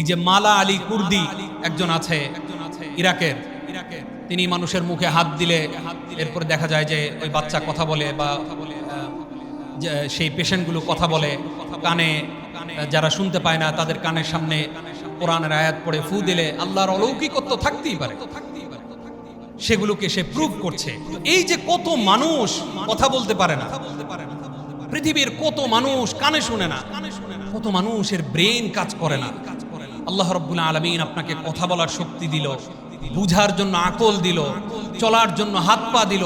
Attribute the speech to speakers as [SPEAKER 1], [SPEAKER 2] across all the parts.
[SPEAKER 1] যে মালা আলী কুর্দি একজন আছে ইরাকের, তিনি মানুষের মুখে হাত দিলে এরপরে দেখা যায় যে ওই বাচ্চা কথা বলে বা সেই পেশেন্টগুলো কথা বলে, কানে যারা শুনতে পায় না তাদের কানের সামনে কোরআনের আয়াত পড়ে ফু দিলে আল্লাহর অলৌকিকত্ব থাকতেই পারে, সেগুলোকে সে প্রুভ করছে। এই যে কত মানুষ কথা বলতে পারে না, পৃথিবীর কত মানুষ কানে শুনে না, কত মানুষের ব্রেন কাজ করে না, আল্লাহ রাব্বুল আলামিন আপনাকে কথা বলার শক্তি দিল, বুঝার জন্য আকল দিল, চলার জন্য হাত পা দিল,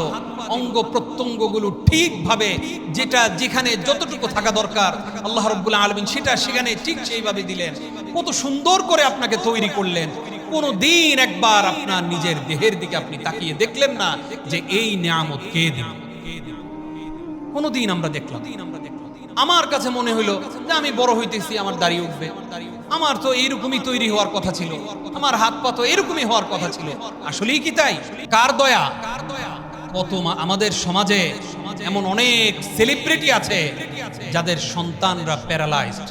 [SPEAKER 1] অঙ্গ প্রত্যঙ্গগুলো ঠিকভাবে যেটা যেখানে যতটুকু থাকা দরকার আল্লাহ রাব্বুল আলামিন সেটা সেখানে ঠিক সেইভাবে দিলেন। কত সুন্দর করে আপনাকে তৈরি করলেন। কোনো দিন একবার আপনার নিজের দেহের দিকে আপনি তাকিয়ে দেখলেন না যে এই নিয়ামত কে দিল? কোনোদিন আমরা দেখলাম? আমার কাছে মনে হইলো যে আমি বড় হইতেছি, আমার দাড়ি উঠবে, আমার তো এইরকমই তৈরি হওয়ার কথা ছিল, আমার হাত পা তো এরকমই হওয়ার কথা ছিল। আসলেই কি তাই? কার দয়া? কত আমাদের সমাজে এমন অনেক সেলিব্রিটি আছে যাদের সন্তানরা প্যারালাইজড,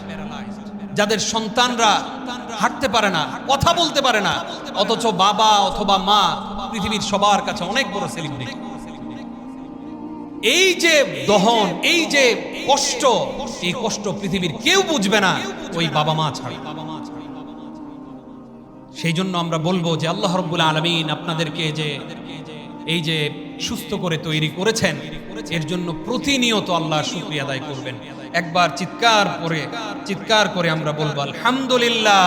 [SPEAKER 1] যাদের সন্তানরা হাঁটতে পারে না, কথা বলতে পারে না, অথচ বাবা অথবা মা পৃথিবীর সবার কাছে অনেক বড় সেলিব্রিটি। এই যে দহন, এই যে কষ্ট, এই কষ্ট পৃথিবীর কেউ বুঝবে না ওই বাবা মা ছাড়া। সেই জন্য আমরা বলবো যে আল্লাহ রাব্বুল আলামিন আপনাদেরকে যে এই যে সুস্থ করে তৈরি করেছেন, এর জন্য প্রতিনিয়ত আল্লাহর শুকরিয়া আদায় করবেন। একবার চিৎকার করে আমরা বলবো আলহামদুলিল্লাহ।